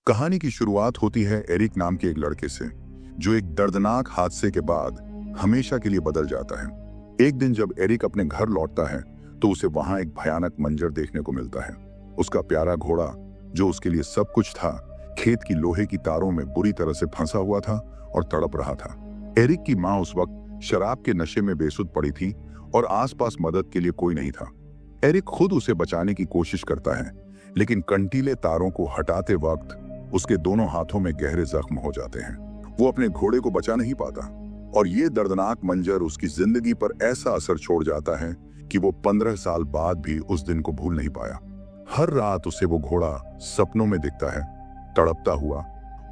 कहानी की शुरुआत होती है एरिक नाम के एक लड़के से, जो एक दर्दनाक हादसे के बाद हमेशा के लिए बदल जाता है। एक दिन जब एरिक अपने घर लौटता है तो उसे वहां एक भयानक मंजर देखने को मिलता है। उसका प्यारा घोड़ा, जो उसके लिए सब कुछ था, खेत की लोहे की तारों में बुरी तरह से फंसा हुआ था और तड़प रहा था। एरिक की माँ उस वक्त शराब के नशे में बेसुध पड़ी थी और आसपास मदद के लिए कोई नहीं था। एरिक खुद उसे बचाने की कोशिश करता है, लेकिन कंटीले तारों को हटाते वक्त उसके दोनों हाथों में गहरे जख्म हो जाते हैं। वो अपने घोड़े को बचा नहीं पाता और ये दर्दनाक मंजर उसकी जिंदगी पर ऐसा असर छोड़ जाता है कि वो 15 साल बाद भी उस दिन को भूल नहीं पाया। हर रात उसे वो घोड़ा सपनों में दिखता है, तड़पता हुआ,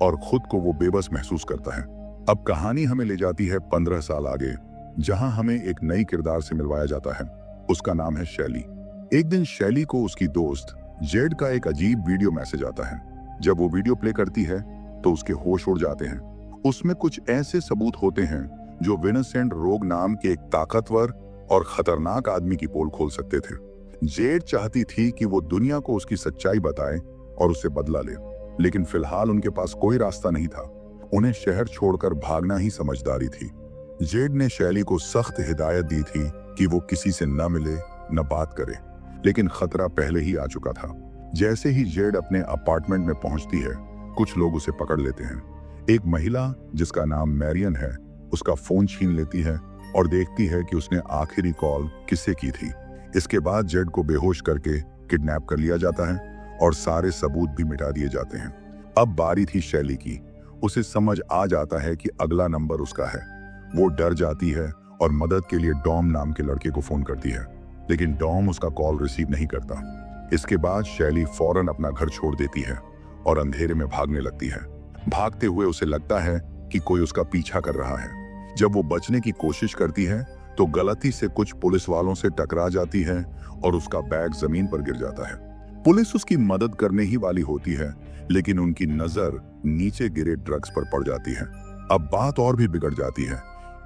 और खुद को वो बेबस महसूस करता है। अब कहानी हमें ले जाती है 15 साल आगे, जहां हमें एक नई किरदार से मिलवाया जाता है। उसका नाम है शैली। एक दिन शैली को उसकी दोस्त जेड का एक अजीब वीडियो मैसेज आता है। जब वो वीडियो प्ले करती है तो उसके होश उड़ जाते हैं। उसमें कुछ ऐसे सबूत होते हैं जो विंसेंट रोग नाम के एक ताकतवर और खतरनाक आदमी की पोल खोल सकते थे। जेड चाहती थी कि वो दुनिया को उसकी सच्चाई बताए और उससे बदला ले, लेकिन फिलहाल उनके पास कोई रास्ता नहीं था। उन्हें शहर छोड़कर भागना ही समझदारी थी। जेड ने शैली को सख्त हिदायत दी थी कि वो किसी से न मिले, न बात करे, लेकिन खतरा पहले ही आ चुका था। जैसे ही जेड अपने अपार्टमेंट में पहुंचती है, कुछ लोग उसे पकड़ लेते हैं। एक महिला जिसका नाम मैरियन है, उसका फोन छीन लेती है और देखती है कि उसने आखिरी कॉल किससे की थी। इसके बाद जेड को बेहोश करके किडनैप कर लिया जाता है और सारे सबूत भी मिटा दिए जाते हैं। अब बारी थी शैली की। उसे समझ आ जाता है कि अगला नंबर उसका है। वो डर जाती है और मदद के लिए डॉम नाम के लड़के को फोन करती है, लेकिन डॉम उसका कॉल रिसीव नहीं करता। इसके बाद शैली फौरन अपना घर छोड़ देती है और अंधेरे में भागने लगती है। भागते हुए उसे लगता है कि कोई उसका पीछा कर रहा है। जब वो बचने की कोशिश करती है तो गलती से कुछ पुलिस वालों से टकरा जाती है और उसका बैग जमीन पर गिर जाता है। पुलिस उसकी मदद करने ही वाली होती है, लेकिन उनकी नजर नीचे गिरे ड्रग्स पर पड़ जाती है। अब बात और भी बिगड़ जाती है,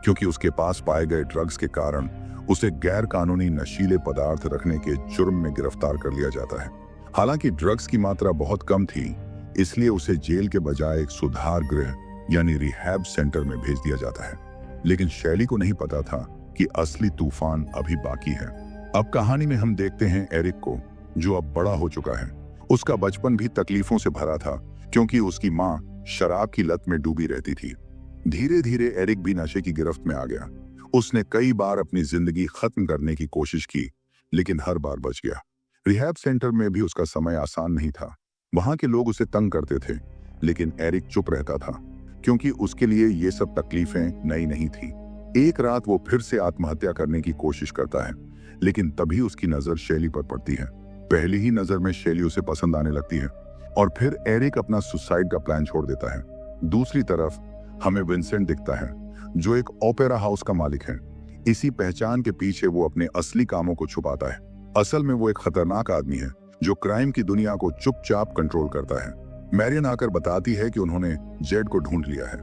क्योंकि उसके पास पाए गए ड्रग्स के कारण उसे गैर कानूनी नशीले पदार्थ रखने के जुर्म में गिरफ्तार कर लिया जाता है। हालांकि ड्रग्स की मात्रा बहुत कम थी, इसलिए उसे जेल के बजाय एक सुधार गृह यानी रिहैब सेंटर में भेज दिया जाता है। लेकिन शैली को नहीं पता था कि असली तूफान अभी बाकी है। अब कहानी में हम देखते हैं एरिक को, जो अब बड़ा हो चुका है। उसका बचपन भी तकलीफों से भरा था, क्योंकि उसकी माँ शराब की लत में डूबी रहती थी। धीरे धीरे एरिक भी नशे की गिरफ्त में आ गया। उसने कई बार अपनी जिंदगी खत्म करने की कोशिश की, लेकिन हर बार बच गया। रिहैब सेंटर में भी उसका समय आसान नहीं था। वहां के लोग उसे तंग करते थे, लेकिन एरिक चुप रहता था, क्योंकि उसके लिए ये सब तकलीफें नई नहीं थी। एक रात वो फिर से आत्महत्या करने की कोशिश करता है, लेकिन तभी उसकी नजर शैली पर पड़ती है। पहली ही नजर में शैली उसे पसंद आने लगती है और फिर एरिक अपना सुसाइड का प्लान छोड़ देता है। दूसरी तरफ हमें विंसेंट दिखता है, जो एक ओपेरा हाउस का मालिक है। इसी पहचान के पीछे वो अपने असली कामों को छुपाता है। असल में वो एक खतरनाक आदमी है, जो क्राइम की दुनिया को चुपचाप कंट्रोल करता है। मैरियन आकर बताती है कि उन्होंने जेड को ढूंढ लिया है।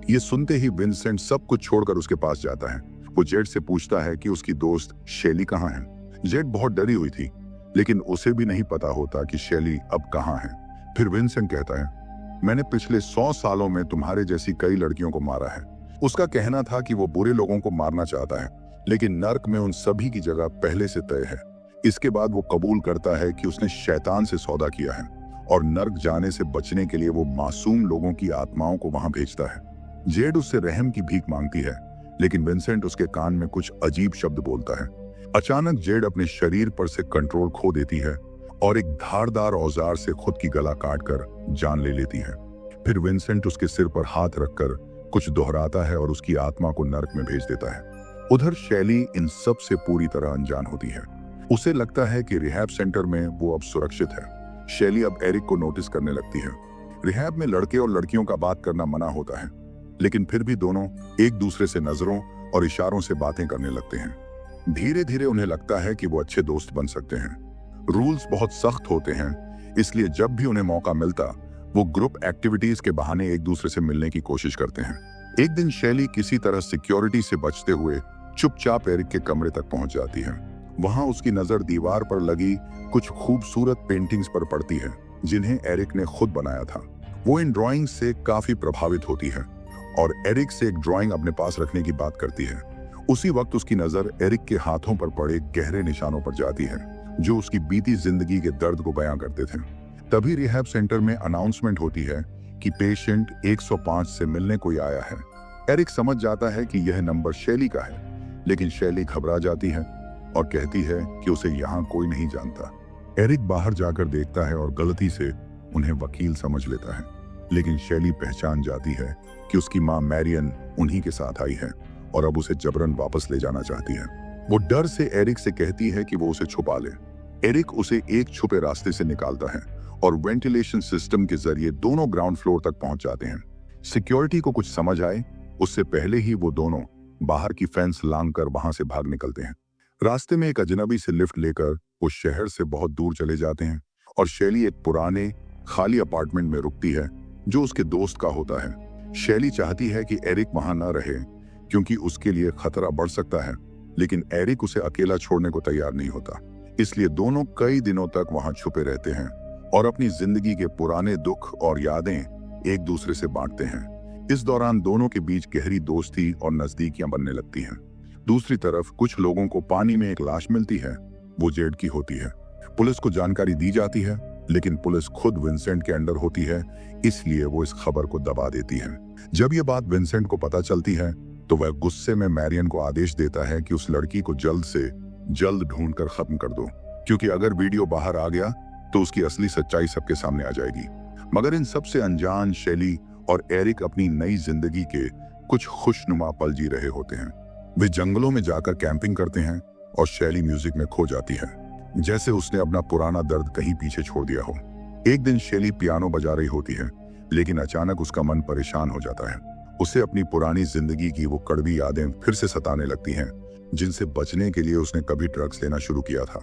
ये सुनते ही विंसेंट सब कुछ छोड़कर उसके पास जाता है। वो जेड से पूछता है कि उसकी दोस्त शैली कहाँ है। जेड बहुत डरी हुई थी, लेकिन उसे भी नहीं पता होता कि शैली अब कहाँ है। फिर विंसेंट कहता है, मैंने पिछले 100 सालों में तुम्हारे जैसी कई लड़कियों को मारा है। उसका कहना था कि वो बुरे लोगों को मारना चाहता है, लेकिन नर्क में उन सभी की जगह पहले से तय है। इसके बाद वो कबूल करता है कि उसने शैतान से सौदा किया है और नर्क जाने से बचने के लिए वो मासूम लोगों की आत्माओं को वहां भेजता है। जेड उससे रहम की भीख मांगती है, लेकिन विंसेंट उसके कान में कुछ अजीब शब्द बोलता है। अचानक जेड अपने शरीर पर से कंट्रोल खो देती है और एक धारदार औजार से खुद की गला काटकर जान ले लेती है। फिर विंसेंट उसके सिर पर हाथ रखकर कुछ दोहराता है और उसकी आत्मा को नर्क में भेज देता है। उधर शैली इन सब से पूरी तरह अनजान होती है। उसे लगता है कि रिहैब सेंटर में वो अब सुरक्षित है। शैली अब एरिक को नोटिस करने लगती है। रिहैब में लड़के और लड़कियों का बात करना मना होता है, लेकिन फिर भी दोनों एक दूसरे से नजरों और इशारों से बातें करने लगते हैं। धीरे धीरे उन्हें लगता है कि वो अच्छे दोस्त बन सकते हैं। रूल्स बहुत सख्त होते हैं, इसलिए जब भी उन्हें मौका मिलता, वो ग्रुप एक्टिविटीज के बहाने एक दूसरे से मिलने की कोशिश करते हैं। एक दिन शैली किसी तरह सिक्योरिटी से बचते हुए चुपचाप एरिक के कमरे तक पहुंच जाती है। वहां उसकी नजर दीवार पर लगी कुछ खूबसूरत पेंटिंग्स पर पड़ती है, जिन्हें एरिक ने खुद बनाया था। वो इन ड्राइंग से काफी प्रभावित होती है और एरिक से एक ड्राइंग अपने पास रखने की बात करती है। उसी वक्त उसकी नजर एरिक के हाथों पर पड़े गहरे निशानों पर जाती है, जो उसकी बीती जिंदगी के दर्द को बयां करते थे। तभी रिहैब सेंटर में अनाउंसमेंट होती है कि पेशेंट 105 से मिलने कोई आया है। एरिक समझ जाता है कि यह नंबर शैली का है, लेकिन शैली घबरा जाती है और कहती है कि उसे यहाँ कोई नहीं जानता। एरिक बाहर जाकर देखता है और गलती से उन्हें वकील समझ लेता है, लेकिन शैली पहचान जाती है कि उसकी माँ मैरियन उन्हीं के साथ आई है और अब उसे जबरन वापस ले जाना चाहती है। वो डर से एरिक से कहती है कि वो उसे छुपा ले। एरिक उसे एक छुपे रास्ते से निकालता है और वेंटिलेशन सिस्टम के जरिए दोनों ग्राउंड फ्लोर तक पहुंच जाते हैं। सिक्योरिटी को कुछ समझ आए उससे पहले ही वो दोनों बाहर की फेंस लांघकर वहां से भाग निकलते हैं। रास्ते में एक अजनबी से लिफ्ट लेकर वो शहर से बहुत दूर चले जाते हैं और शैली एक पुराने खाली अपार्टमेंट में रुकती है जो उसके दोस्त का होता है। शैली चाहती है कि एरिक वहां न रहे क्योंकि उसके लिए खतरा बढ़ सकता है, लेकिन एरिक उसे अकेला छोड़ने को तैयार नहीं होता। इसलिए दोनों कई दिनों तक वहां छुपे रहते हैं और अपनी जिंदगी के पुराने दुख और यादें एक दूसरे से बांटते हैं। इस दौरान दोनों के बीच गहरी दोस्ती और नजदीकियां बनने लगती हैं। दूसरी तरफ कुछ लोगों को पानी में एक लाश मिलती है, वो जेड की होती है। पुलिस को जानकारी दी जाती है, लेकिन पुलिस खुद विंसेंट के अंडर होती है, इसलिए वो इस खबर को दबा देती है। जब ये बात विंसेंट को पता चलती है तो वह गुस्से में मैरियन को आदेश देता है कि उस लड़की को जल्द से जल्द ढूंढकर खत्म कर दो, क्योंकि अगर वीडियो बाहर आ गया तो उसकी असली सच्चाई सबके सामने आ जाएगी। मगर इन सबसे अनजान शैली और एरिक अपनी नई जिंदगी के कुछ खुशनुमा पल जी रहे होते हैं। वे जंगलों में जाकर कैंपिंग करते हैं और शैली म्यूजिक में खो जाती है, जैसे उसने अपना पुराना दर्द कहीं पीछे छोड़ दिया हो। एक दिन शैली पियानो बजा रही होती है, लेकिन अचानक उसका मन परेशान हो जाता है। उसे अपनी पुरानी जिंदगी की वो कड़वी यादें फिर से सताने लगती हैं, जिनसे बचने के लिए उसने कभी ड्रग्स लेना शुरू किया था।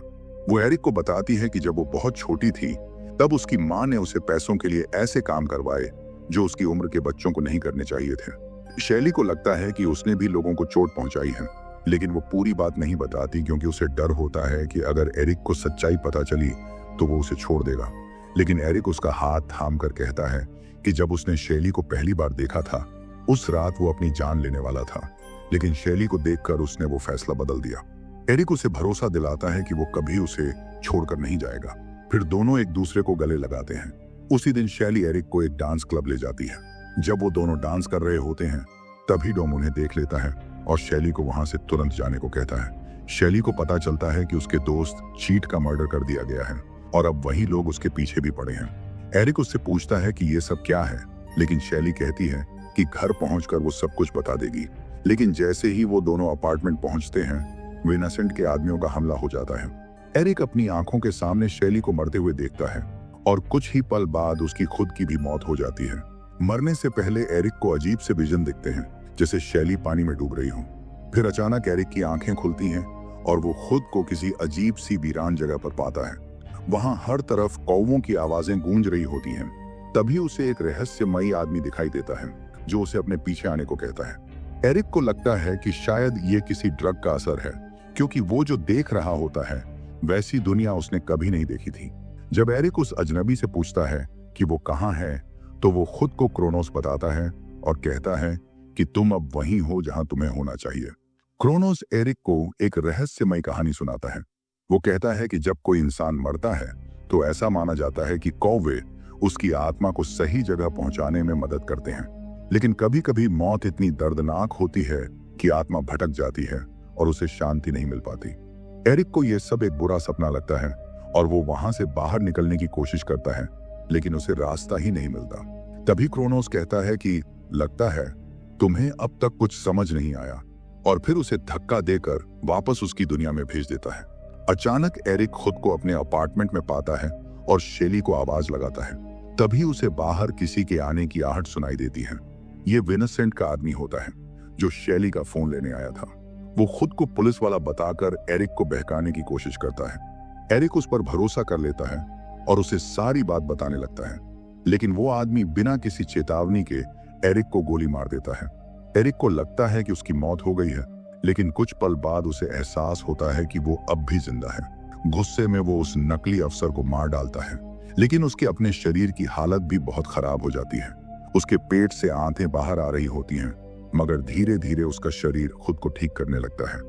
वो एरिक को बताती है कि जब वो बहुत छोटी थी तब उसकी माँ ने उसे पैसों के लिए ऐसे काम करवाए जो उसकी उम्र के बच्चों को नहीं करने चाहिए थे। शैली को लगता है कि उसने भी लोगों को चोट पहुंचाई है, लेकिन वो पूरी बात नहीं बताती क्योंकि उसे डर होता है कि अगर एरिक को सच्चाई पता चली तो वो उसे छोड़ देगा। लेकिन एरिक उसका हाथ थाम कर कहता है कि जब उसने शैली को पहली बार देखा था उस रात वो अपनी जान लेने वाला था, लेकिन शैली को देखकर उसने वो फैसला बदल दिया। एरिक उसे भरोसा दिलाता है कि वो कभी उसे छोड़कर नहीं जाएगा। फिर दोनों एक दूसरे को गले लगाते हैं। उसी दिन शैली एरिक को एक डांस क्लब ले जाती है। जब वो दोनों डांस कर रहे होते हैं तभी डॉम उन्हें देख लेता है और शैली को वहां से तुरंत जाने को कहता है। शैली को पता चलता है कि उसके दोस्त चीट का मर्डर कर दिया गया है और अब वही लोग उसके पीछे भी पड़े हैं। एरिक उससे पूछता है कि ये सब क्या है, लेकिन शैली कहती है कि घर पहुंचकर वो सब कुछ बता देगी। लेकिन जैसे ही वो दोनों अपार्टमेंट पहुंचते हैं विनासेंट के आदमियों का हमला हो जाता है। एरिक अपनी आंखों के सामने शैली को मरते हुए देखता है और कुछ ही पल बाद उसकी खुद की भी मौत हो जाती है। मरने से पहले एरिक को अजीब से विजन दिखते हैं, जैसे शैली पानी में डूब रही हो। फिर अचानक एरिक की आंखें खुलती हैं और वो खुद को किसी अजीब सी वीरान जगह पर पाता है। वहां हर तरफ कौवों की आवाजें गूंज रही होती हैं। तभी उसे एक रहस्यमयी आदमी दिखाई देता है जो उसे अपने पीछे आने को कहता है। एरिक को लगता है कि शायद ये किसी ड्रग का असर है, क्योंकि वो जो देख रहा होता है वैसी दुनिया उसने कभी नहीं देखी थी। जब एरिक उस अजनबी से पूछता है कि वो कहाँ है तो वो खुद को क्रोनोस बताता है और कहता है कि तुम अब वहीं हो जहां तुम्हें होना चाहिए। क्रोनोस एरिक को एक रहस्यमय कहानी सुनाता है। वो कहता है कि जब कोई इंसान मरता है तो ऐसा माना जाता है कि कौवे उसकी आत्मा को सही जगह पहुंचाने में मदद करते हैं, लेकिन कभी कभी मौत इतनी दर्दनाक होती है कि आत्मा भटक जाती है और उसे शांति नहीं मिल पाती। एरिक को यह सब एक बुरा सपना लगता है और वो वहां से बाहर निकलने की कोशिश करता है, लेकिन उसे रास्ता ही नहीं मिलता। तभी क्रोनोस कहता है कि लगता है तुम्हें अब तक कुछ समझ नहीं आया, और फिर उसे धक्का देकर वापस उसकी दुनिया में भेज देता है। अचानक एरिक खुद को अपने अपार्टमेंट में पाता है और शैली को आवाज लगाता है। तभी उसे बाहर किसी के आने की आहट सुनाई देती है। ये विनासेंट का आदमी होता है जो शैली का फोन लेने आया था। वो खुद को पुलिस वाला बताकर एरिक को बहकाने की कोशिश करता है। एरिक उस पर भरोसा कर लेता है और उसे सारी बात बताने लगता है, लेकिन वो आदमी बिना किसी चेतावनी के एरिक को गोली मार देता है। एरिक को लगता है कि उसकी मौत हो गई है, लेकिन कुछ पल बाद उसे एहसास होता है कि वो अब भी जिंदा है। गुस्से में वो उस नकली अफसर को मार डालता है, लेकिन उसके अपने शरीर की हालत भी बहुत खराब हो जाती है। उसके पेट से आंतें बाहर आ रही होती हैं, मगर धीरे धीरे उसका शरीर खुद को ठीक करने लगता है।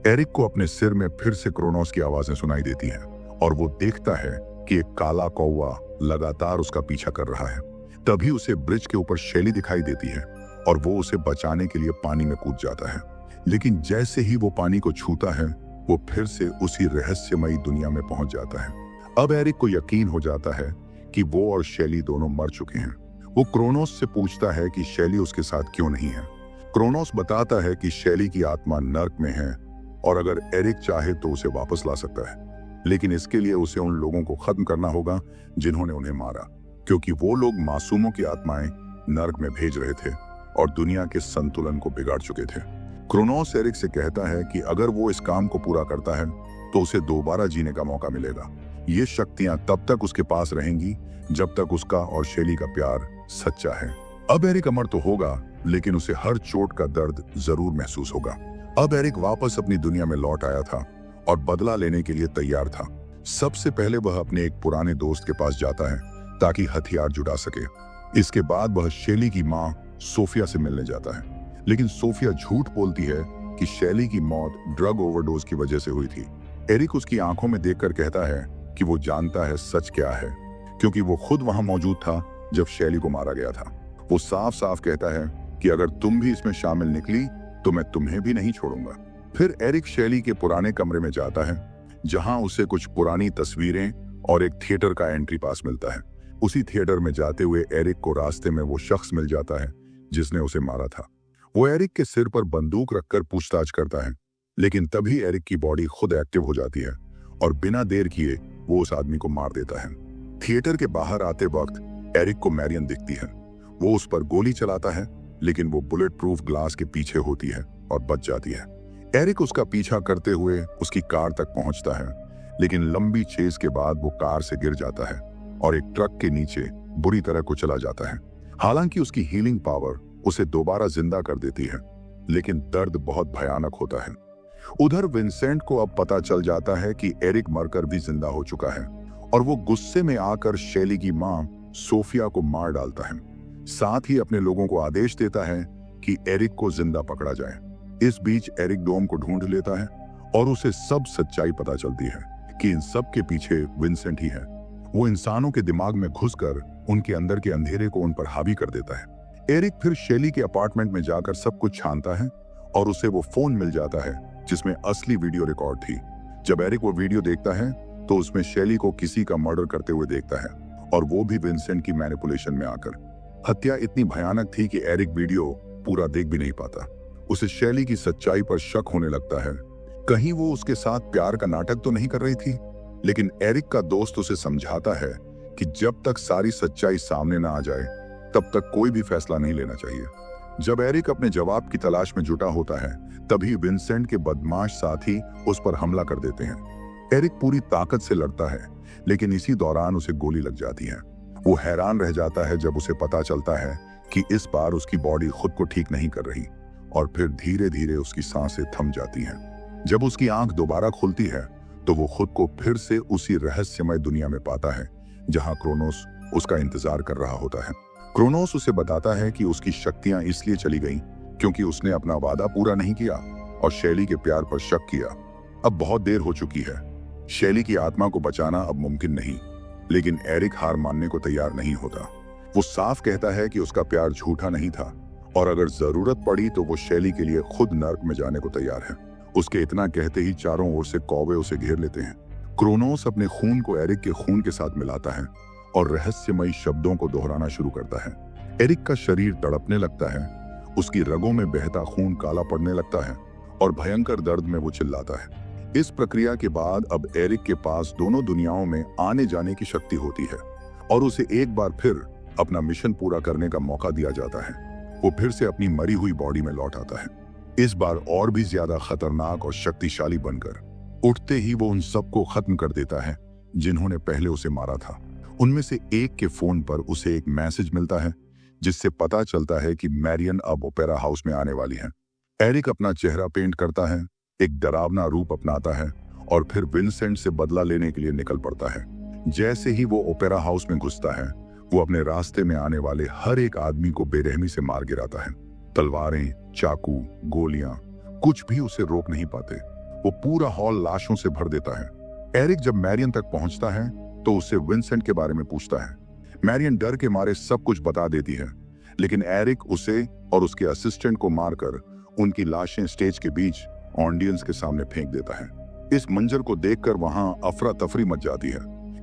एरिक को अपने सिर में फिर से क्रोनोस की आवाजें सुनाई देती हैं और वो देखता है कि एक काला कौवा लगातार उसका पीछा कर रहा है। तभी उसे ब्रिज के ऊपर शैली दिखाई देती है और वो उसे बचाने के लिए पानी में कूद जाता है। लेकिन जैसे ही वो पानी को छूता है, वो फिर से उसी रहस्यमयी दुनिया में पहुंच जाता है। अब एरिक को यकीन हो जाता है कि वो और शैली दोनों मर चुके हैं। वो क्रोनोस से पूछता है कि शैली उसके साथ क्यों नहीं है। क्रोनोस बताता है कि शैली की आत्मा नर्क में है और अगर एरिक चाहे तो उसे वापस ला सकता है, लेकिन इसके लिए उसे उन लोगों को खत्म करना होगा जिन्होंने उन्हें मारा, क्योंकि वो लोग मासूमों की आत्माएं नर्क में भेज रहे थे और दुनिया के संतुलन को बिगाड़ चुके थे। क्रोनोस एरिक से कहता है कि अगर वो इस काम को पूरा करता है तो उसे दोबारा जीने का मौका मिलेगा। ये शक्तियां तब तक उसके पास रहेंगी जब तक उसका और शैली का प्यार सच्चा है। अब एरिक अमर तो होगा, लेकिन उसे हर चोट का दर्द जरूर महसूस होगा। अब एरिक वापस अपनी दुनिया में लौट आया था और बदला लेने के लिए तैयार था। सबसे पहले वह अपने एक पुराने दोस्त के पास जाता है ताकि हथियार जुटा सके। इसके बाद वह शैली की माँ सोफिया से मिलने जाता है, लेकिन सोफिया झूठ बोलती है कि शैली की मौत ड्रग ओवरडोज की वजह से हुई थी। एरिक उसकी आंखों में देखकर कहता है कि वो जानता है सच क्या है, क्योंकि वो खुद वहां मौजूद था जब शैली को मारा गया था। वो साफ साफ कहता है कि अगर तुम भी इसमें शामिल निकली तो मैं तुम्हें भी नहीं छोड़ूंगा। फिर एरिक शैली के पुराने कमरे में जाता है, जहां उसे कुछ पुरानी तस्वीरें और एक थिएटर का एंट्री पास मिलता है। उसी थिएटर में जाते हुए एरिक को रास्ते में वो शख्स मिल जाता है जिसने उसे मारा था। वो एरिक के सिर पर बंदूक रखकर पूछताछ करता है, लेकिन तभी एरिक की बॉडी खुद एक्टिव हो जाती है और बिना देर किए वो उस आदमी को मार देता है। थिएटर के बाहर आते वक्त एरिक को मैरियन दिखती है। वो उस पर गोली चलाता है, लेकिन वो बुलेट प्रूफ ग्लास के पीछे होती है और बच जाती है। एरिक उसका पीछा करते हुए उसकी कार तक पहुंचता है, लेकिन लंबी चेज के बाद वो कार से गिर जाता है और एक ट्रक के नीचे बुरी तरह कुचला जाता है। हालांकि उसकी हीलिंग पावर उसे दोबारा जिंदा कर देती है, लेकिन दर्द बहुत भयानक होता है। उधर विंसेंट को अब पता चल जाता है कि एरिक मरकर भी जिंदा हो चुका है और वो गुस्से में आकर शैली की मां सोफिया को मार डालता है। साथ ही अपने लोगों को आदेश देता है कि एरिक को जिंदा पकड़ा जाए। इस बीच एरिक डोम को ढूंढ लेता है और उसे सब सच्चाई पता चलती है कि इन सब के पीछे विंसेंट ही है। वो इंसानों के दिमाग में घुसकर उनके अंदर के अंधेरे को उन पर हावी कर देता है। एरिक फिर शैली के अपार्टमेंट में जाकर सब कुछ छानता है और उसे वो फोन मिल जाता है जिसमें असली वीडियो रिकॉर्ड थी। जब एरिक वो वीडियो देखता है तो उसमें शैली को किसी का मर्डर करते हुए देखता है, और वो भी विंसेंट की मैनिपुलेशन में आकर। हत्या इतनी भयानक थी कि एरिक वीडियो पूरा देख भी नहीं पाता। उसे शैली की सच्चाई पर शक होने लगता है। कहीं वो उसके साथ प्यार का नाटक तो नहीं कर रही थी। लेकिन एरिक का दोस्त उसे समझाता है कि जब तक सारी सच्चाई सामने ना आ जाए तब तक कोई भी फैसला नहीं लेना चाहिए। जब एरिक अपने जवाब की तलाश में जुटा होता है, तभी विंसेंट के बदमाश साथी उस पर हमला कर देते हैं। एरिक पूरी ताकत से लड़ता है, लेकिन इसी दौरान उसे गोली लग जाती है। वो हैरान रह जाता है जब उसे पता चलता है कि इस बार उसकी बॉडी खुद को ठीक नहीं कर रही, और फिर धीरे धीरे उसकी सांसें थम जाती हैं। जब उसकी आंख दोबारा खुलती है तो वो खुद को फिर से उसी रहस्यमय दुनिया में पाता है जहां क्रोनोस उसका इंतजार कर रहा होता है। क्रोनोस उसे बताता है कि उसकी शक्तियां इसलिए चली गईं क्योंकि उसने अपना वादा पूरा नहीं किया और शैली के प्यार पर शक किया। अब बहुत देर हो चुकी है। शैली की आत्मा को बचाना अब मुमकिन नहीं, लेकिन एरिक हार मानने को तैयार नहीं होता। वो साफ कहता है कि उसका प्यार झूठा नहीं था और अगर जरूरत पड़ी तो वो शैली के लिए खुद नर्क में जाने को तैयार है। उसके इतना कहते ही चारों ओर से कौवे उसे घेर लेते हैं। क्रोनोस अपने खून को एरिक के खून के साथ मिलाता है और रहस्यमयी शब्दों को दोहराना शुरू करता है। एरिक का शरीर तड़पने लगता है, उसकी रगों में बहता खून काला पड़ने लगता है और भयंकर दर्द में वो चिल्लाता है। इस प्रक्रिया के बाद अब एरिक के पास दोनों दुनियाओं में आने जाने की शक्ति होती है और उसे एक बार फिर अपना मिशन पूरा करने का मौका दिया जाता है। वो फिर से अपनी मरी हुई बॉडी में लौट आता है, इस बार और भी ज्यादा खतरनाक और शक्तिशाली बनकर। उठते ही वो उन सबको खत्म कर देता है जिन्होंने पहले उसे मारा था। उनमें से एक के फोन पर उसे एक मैसेज मिलता है जिससे पता चलता है कि मैरियन अब ओपेरा हाउस में आने वाली है। एरिक अपना चेहरा पेंट करता है, एक डरावना रूप अपनाता है और फिर विंसेंट से बदला लेने के लिए निकल पड़ता है। जैसे ही वो ओपेरा हाउस में घुसता है, वो अपने रास्ते में आने वाले हर एक आदमी को बेरहमी से मार गिराता है। तलवारें, चाकू, गोलियां, कुछ भी उसे रोक नहीं पाते। वो पूरा हॉल लाशों से भर देता है। एरिक जब मैरियन तक पहुंचता है तो उससे विंसेंट के बारे में पूछता है। मैरियन डर के मारे सब कुछ बता देती है, लेकिन एरिक उसे और उसके असिस्टेंट को मारकर उनकी लाशें स्टेज के बीच ऑडियंस के सामने फेंक देता है। इस मंजर को देखकर वहां अफरा तफरी मच जाती है।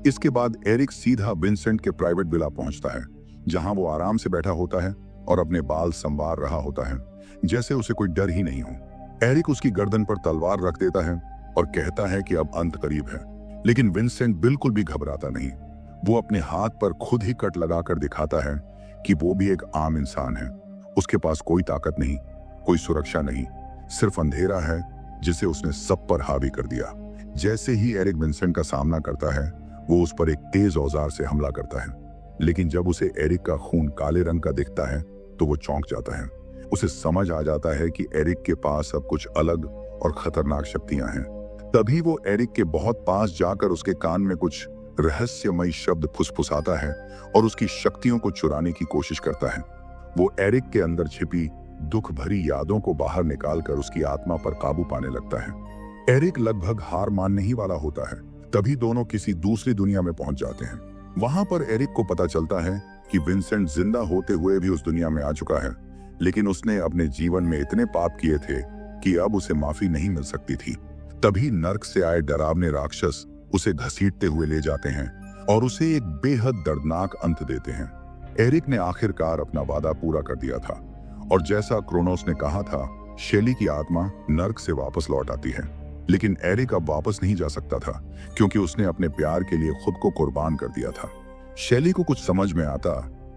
इसके बाद एरिक सीधा विंसेंट के प्राइवेट विला पहुंचता है, जहां वो आराम से बैठा होता है और अपने बाल संवार रहा होता है, जैसे उसे कोई डर ही नहीं हो। एरिक उसकी गर्दन पर तलवार रख देता है और कहता है कि अब अंत करीब है, लेकिन विंसेंट बिल्कुल भी घबराता नहीं। वो अपने हाथ पर खुद ही कट लगाकर दिखाता है कि वो भी एक आम इंसान है। उसके पास कोई ताकत नहीं, कोई सुरक्षा नहीं, सिर्फ अंधेरा है जिसे उसने सब पर हावी कर दिया। जैसे ही एरिक विंसेंट का सामना करता है, वो उस पर एक तेज औजार से हमला करता है, लेकिन जब उसे एरिक का खून काले रंग का दिखता है तो वो चौंक जाता है। उसे समझ आ जाता है कि एरिक के पास अब कुछ अलग और खतरनाक शक्तियां हैं। तभी वो एरिक के बहुत पास जाकर उसके कान में कुछ रहस्यमयी शब्द फुसफुसाता है और उसकी शक्तियों को चुराने की कोशिश करता है। वो एरिक के अंदर छिपी दुख भरी यादों को बाहर निकालकर उसकी आत्मा पर काबू पाने लगता है। एरिक लगभग हार मानने ही वाला होता है, तभी दोनों किसी दूसरी दुनिया में पहुंच जाते हैं। वहां पर एरिक को पता चलता है कि विंसेंट जिंदा होते हुए भी उस दुनिया में आ चुका है, लेकिन उसने अपने जीवन में इतने पाप किए थे कि अब उसे माफी नहीं मिल सकती थी। तभी नर्क से आए डरावने राक्षस उसे घसीटते हुए ले जाते हैं और उसे एक बेहद दर्दनाक अंत देते हैं। एरिक ने आखिरकार अपना वादा पूरा कर दिया था और जैसा क्रोनोस ने कहा था, शेली की आत्मा नर्क से वापस लौट आती है। लेकिन एरिक अब वापस नहीं जा सकता था, क्योंकि उसने अपने प्यार के लिए खुद को कुर्बान कर दिया था। शेली को कुछ समझ में आता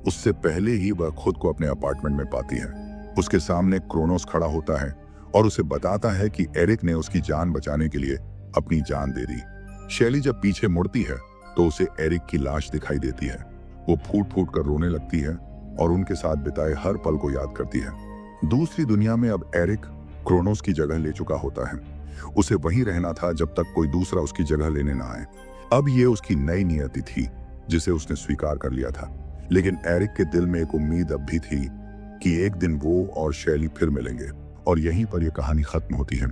उससे पहले ही वह खुद को अपने अपार्टमेंट में पाती है। उसके सामने क्रोनोस खड़ा होता है और उसे बताता है कि एरिक ने उसकी जान बचाने के लिए अपनी जान दे दी। शेली जब पीछे मुड़ती है तो उसे एरिक की लाश दिखाई देती है। वो फूट फूट कर रोने लगती है और उनके साथ बिताए हर पल को याद करती है। दूसरी दुनिया में अब एरिक क्रोनोस की जगह ले चुका होता है। उसे वहीं रहना था जब तक कोई दूसरा उसकी जगह लेने ना आए। अब ये उसकी नई नियति थी जिसे उसने स्वीकार कर लिया था। लेकिन एरिक के दिल में एक उम्मीद अब भी थी कि एक दिन वो और शैली फिर मिलेंगे। और यहीं पर यह कहानी खत्म होती है।